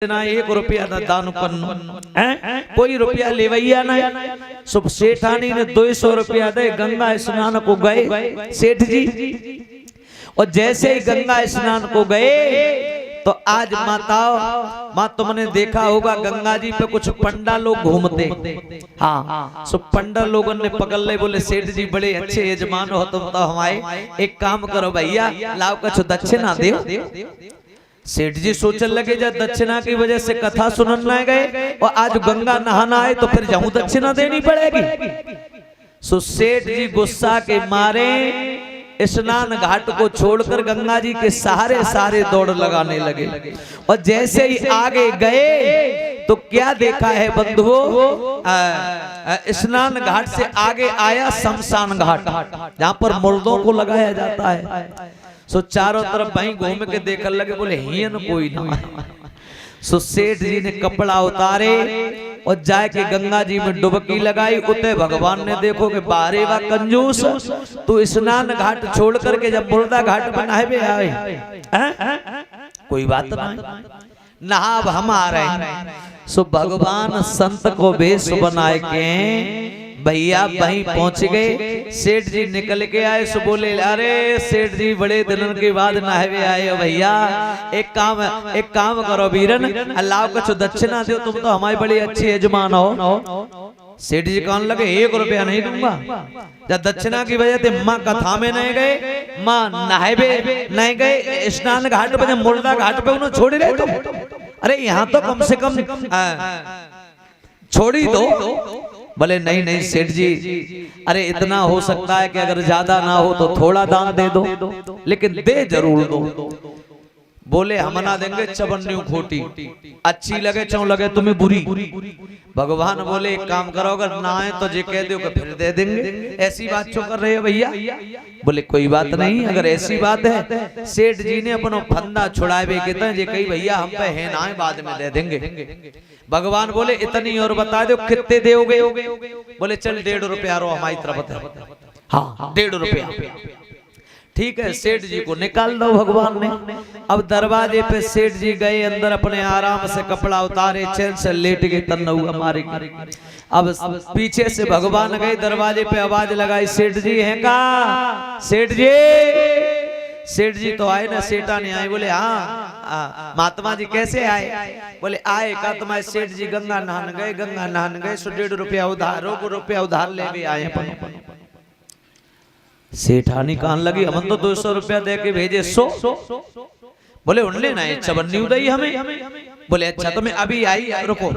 ना 1 रुपया ना दान करनो कोई रुपया लेवैया ना। सुब सेठानी ने 200 रुपया दे गंगा स्नान को गए सेठ जी। और जैसे ही गंगा स्नान को गए तो आज माँ तुमने देखा होगा गंगा जी पे कुछ पंडा लोग घूमते। हाँ सो पंडा लोगों ने पकड़ ले, बोले सेठ जी बड़े अच्छे यजमान हो तुम तो हमारे, एक काम करो भैया लाओ कुछ दक्षिणा दे। सेठ जी सोचने लगे जब दक्षिणा की वजह से कथा सुनने गए और आज गंगा नहाना आए तो फिर जाऊं दक्षिणा देनी पड़ेगी। सो सेठ जी गुस्सा के मारे स्नान घाट को छोड़कर गंगा जी के सहारे दौड़ लगाने लगे। और जैसे ही आगे गए तो क्या देखा है बंधुओं, स्नान घाट से आगे आया शमशान घाट जहां पर मुर्दों को लगाया जाता है। सो चारों तरफ वहीं घूम के देखने लगे, बोले हियन कोई ना। सो सेठ जी ने कपड़ा उतारे और जाके गंगा जी में डुबकी लगाई। उते भगवान ने देखो कि बारे वा कंजूस तू स्नान घाट छोड़ करके जब मुर्दा घाट बनाए आए कोई बात नहीं, नहा हम आ रहे हैं। सो भगवान संत को वेश बनाए के भैया वहीं पहुंच गए। सेठ जी निकल के आए। सो बोले अरे सेठ जी बड़े दिनों के बाद नहावे आए हो भैया, एक काम करो वीरन अल्लाह कुछ दक्षिणा दो, तुम तो हमारे बड़े अच्छे यजमान हो। सेठ जी कहने लगे 1 रुपया नहीं दूंगा। जब दक्षिणा की वजह से माँ कथा में नहीं गए, माँ नहावे नहीं गए, स्नान घाट पे मुर्दा घाट पे उन्होंने छोड़ रहे तो अरे यहाँ तो कम से कम छोड़ी दो। बोले नहीं नहीं सेठ जी, अरे इतना हो सकता है कि अगर ज्यादा ना हो तो थोड़ा दान दे दो, लेकिन दे जरूर दो। बोले हम ना देंगे चवन्नी खोटी, अच्छी लगे चौ लगे तुम्हें बुरी। भगवान बोले एक काम करो अगर ना आए तो जे कह दो फिर दे देंगे, ऐसी बात क्यों कर रहे हो भैया। बोले कोई बात नहीं, अगर ऐसी बात है। सेठ जी ने अपना फंदा छुड़ाए कहते जे कही भैया हम पे है ना बाद में दे देंगे। भगवान बोले इतनी और बता दो कितने दोगे। बोले चल 1.5 रुपया रो हमारी तरफ। हाँ 1.5 रुपया ठीक है। सेठ जी को निकाल दो भगवान ने। अब दरवाजे पे सेठ जी गए अंदर, अपने आराम से कपड़ा उतारे, चैन से लेट के तन्ना हुआ मारे। अब पीछे से भगवान गए दरवाजे पे, आवाज लगाई सेठ जी हैं का सेठ जी। सेठ जी तो आए ना, सेठा ने आए। बोले हाँ महात्मा जी कैसे आए। बोले आए का तुम्हारे सेठ जी गंगा नहान गए, सो 1.5 रुपया उधार, 1 रुपया उधार ले भी आए। सेठानी कहने लगी हम तो 200 रुपया दे के भेजे 100। बोले उनले ना चवन्नी उदई हमें। बोले अच्छा तो मैं अभी आई, रुको।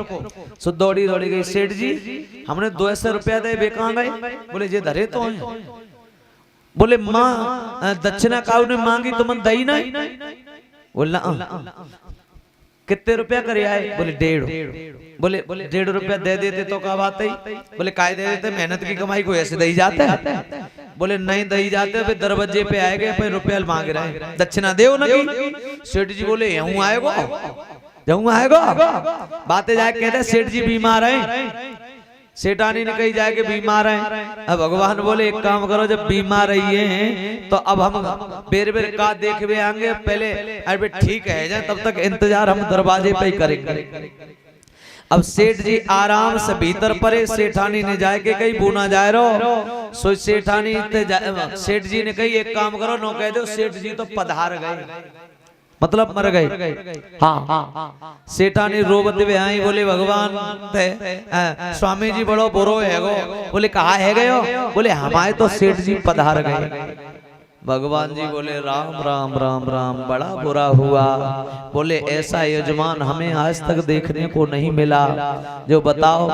सो दौड़ी गई सेठ जी, हमने 200 रुपया दे बेका गए। बोले जे धरे तो है। बोले माँ दक्षिणा काऊ ने मांगी तो मन दई नहीं। बोला कितने रुपया करे आए। बोले 1.5। बोले 1.5 रुपया दे देते तो क्या बात है। बोले काय दे देते, मेहनत की कमाई को ऐसे दई जाते हैं। बोले नहीं दई जाते, फिर दरवाजे पे आएगा फिर रुपया मांग रहे हैं, दक्षिणा दे ना की। सेठ जी बोले यूं आएगा बातें जाए कहते सेठ जी बीमार है। सेठानी ने कही जाए कि बीमार हैं। अब भगवान बोले एक काम करो, जब बीमार रही हैं तो अब हम बेर का देखवे आएंगे, पहले अरे ठीक है जाए तब तक इंतजार हम दरवाजे पे ही करेंगे। अब सेठ जी आराम से भीतर परे, सेठानी ने जाए के कहीं बूना जाए रो। सो सेठानी सेठ जी ने कही एक काम करो, नो कह दो सेठ जी तो पधार गए, मतलब मर गए। हाँ सेठानी रोबत वे आई। बोले भगवान स्वामी जी बड़ो बुरो है गो। बोले कहा है गयो। बोले हमारे तो सेठ जी पधार गए। भगवान जी बोले राम राम राम राम, बड़ा बुरा हुआ। बोले ऐसा यजमान हमें आज तक देखने को नहीं मिला। जो बताओ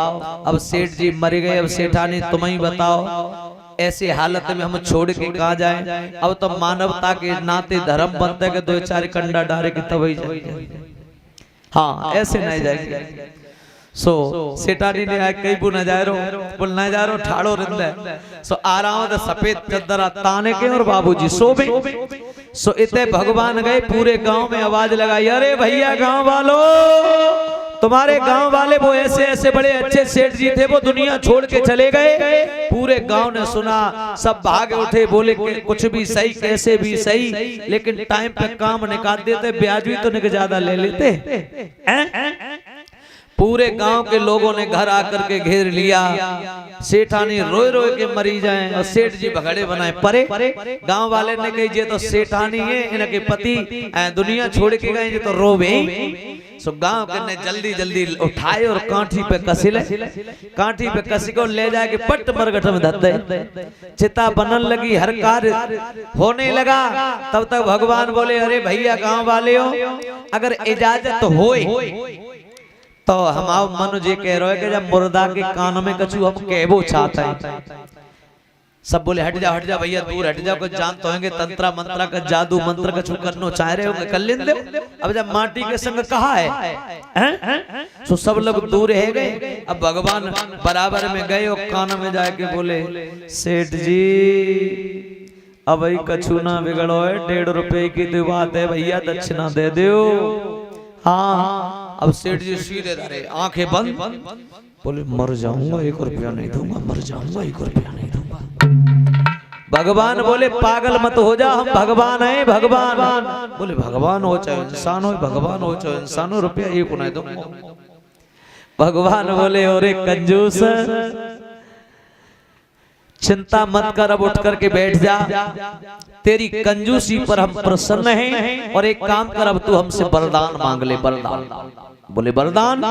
अब सेठ जी मर गए, अब सेठानी तुम ही बताओ ऐसी हालत में हम छोड़ के कहा जाए। अब तो मानवता के नाते धर्म बनते के 2-4 कंडा डारे की तब ही जाए। हाँ ऐसे नहीं जाएगी। सो सेठानी ने आए कई बु नजारो बोल नजारो ठाड़ो रिंदे। सो आराम सफेद चद्दरा ताने के और बाबूजी सोबे। सो इतने भगवान गए, पूरे गांव में आवाज लगाई अरे भैया गांव वालों तुम्हारे गांव वाले वो ऐसे ऐसे बड़े अच्छे सेठ जी थे, वो दुनिया छोड़ के चले गए। पूरे गांव ने सुना, सब भाग उठे, बोले कुछ भी सही, कैसे भी सही, लेकिन टाइम पे काम निकाल देते, ब्याज भी तो निक ज्यादा ले लेते। पूरे गांव के लोगों ने घर आकर के घेर लिया। सेठानी रोए रोए के मरी जाए और सेठ जी भगड़े बनाए परे। गांव वाले ने कही जे तो सेठानी है, इनके पति दुनिया छोड़ के गए, जे तो रोवे। सो गांव के ने जल्दी जल्दी उठाए और कांठी पे कसिले, कांठी पे कसी को ले जाके पट मरगट में धर दे। चिता बनन लगी, हर कार्य होने लगा। तब तक भगवान बोले, अरे भैया गांव वाले हो, अगर इजाजत होए तो हम आओ। मनु जी कह रहे कि जब मुर्दा के कान में कछु हम कहबो चाहते हैं। सब बोले हट जा भैया, दूर हट जा, कुछ जानते होंगे तंत्रा मंत्रा का जादू मंत्र कछु करनो चाह रहे होंगे, कर लें दे। अब जब माटी के संग कहा है तो सब लोग दूर है गए। अब भगवान बराबर में गए और कान में जाके बोले, सेठ जी अब भाई कछु ना बिगड़ो है, 1.5 रुपए की तो बात है भैया, दक्षिणा दे दो। हाँ अब सेठ जी सीधे धरे, आंखें बंद, बोले मर जाऊंगा, 1 रुपया नहीं दूंगा, मर जाऊंगा, 1 रुपया नहीं दूंगा। भगवान बोले पागल मत हो जा, हम भगवान हैं, भगवान। बोले भगवान हो चाहे इंसान हो, भगवान हो चाहे इंसान हो, रुपया 1 नहीं दूंगा। भगवान बोले अरे कंजूस, चिंता मत कर, अब उठ करके बैठ जा, तेरी कंजूसी पर हम प्रसन्न हैं। और एक काम कर, अब तू हमसे वरदान मांग ले, वरदान। बोले वरदान?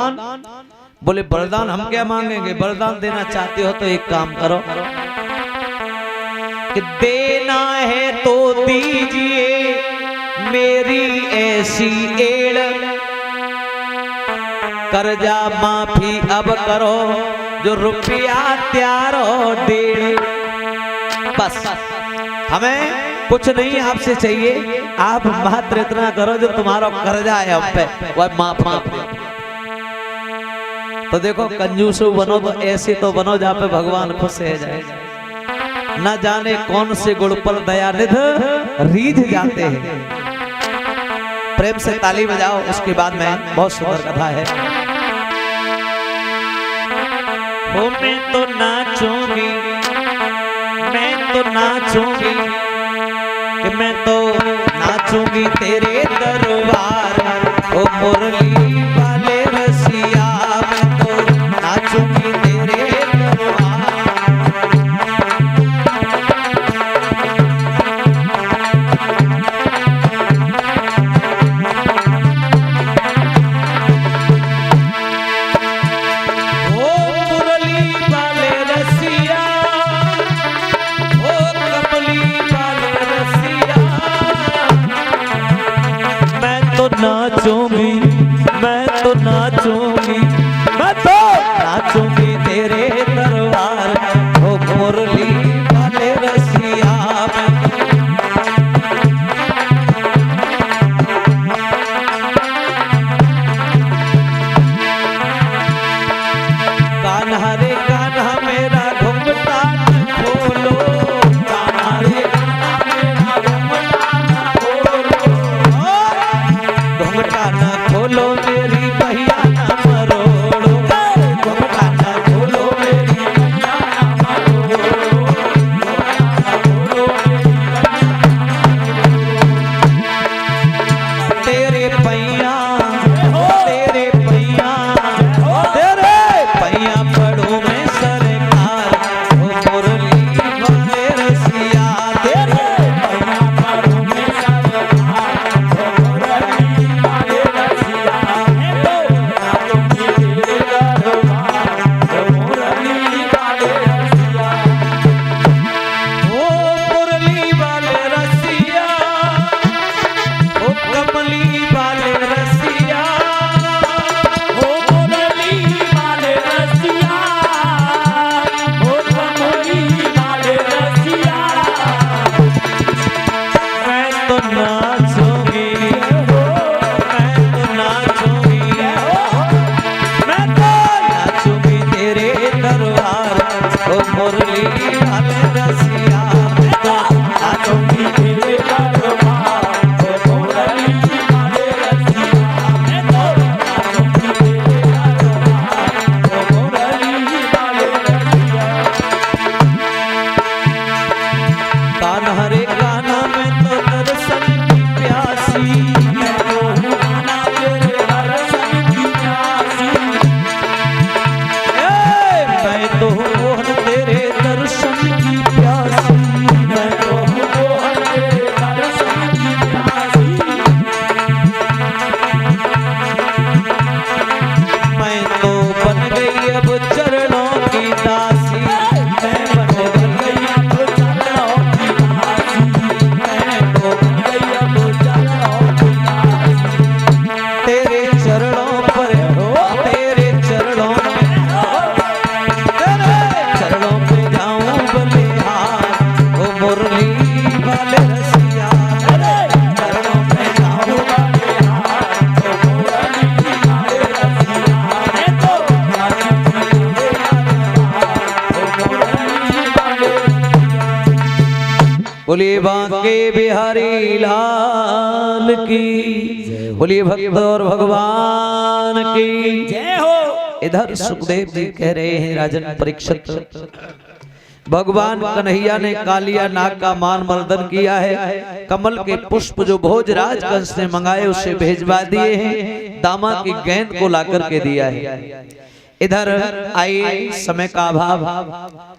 बोले वरदान हम क्या मांगेंगे, वरदान देना चाहते हो तो एक काम करो कि देना है तो दीजिए मेरी ऐसी एड़, कर्जा माफी अब करो जो रुपया 1.5 बस। हमें कुछ नहीं आपसे चाहिए, आप मात्र इतना करो जो तुम्हारा कर्जा है हम पे वह माफ। तो देखो कंजूस बनो तो ऐसे तो बनो जहाँ पे भगवान खुश है जाए। न जाने कौन से गुण पर दयानिधि रीझ जाते हैं। प्रेम से ताली बजाओ, उसके बाद में बहुत सुंदर कथा है। ओ मैं तो नाचूंगी, मैं तो नाचूंगी, कि मैं तो नाचूंगी तेरे दरबार। ओ मुरली वाले रसिया, मैं तो नाचूंगी तेरे दरबार। नाचूंगी, मैं तो नाचूंगी, मैं तो नाचूंगी तेरे दरबार। ओ मुरली वाले रसिया, कान्हा रे कान्हा मेरा घुंघटा न खोलो, कान्हा रे कान्हा मेरा घुंघटा न खोलो, घुंघटा न खोलो मेरी भैया न मरो। बोलिए बांके बिहारी लाल की, बोलिए भक्त और भगवान की जय हो। इधर सुखदेव जी कह रहे हैं राजन परीक्षित, भगवान कन्हैया ने कालिया नाग का मान मर्दन किया है, कमल के पुष्प जो भोजराज कंस ने मंगाए उसे भेजवा दिए हैं, दामा की गेंद को लाकर के दिया है। इधर आइए, समय का अभाव।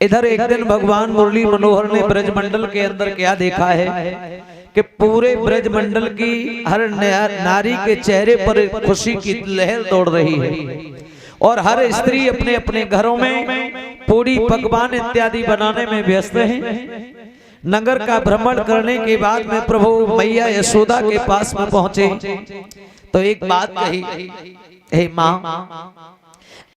इधर एक दिन भगवान मुरली मनोहर ने ब्रजमंडल के अंदर क्या देखा है कि पूरे ब्रजमंडल की हर नारी के चेहरे पर खुशी की लहर दौड़ रही है और हर स्त्री अपने अपने घरों में पूरी पकवान इत्यादि बनाने में व्यस्त है। नगर का भ्रमण करने के बाद में प्रभु मैया यशोदा के पास में पहुंचे तो एक बात कही, हे माँ,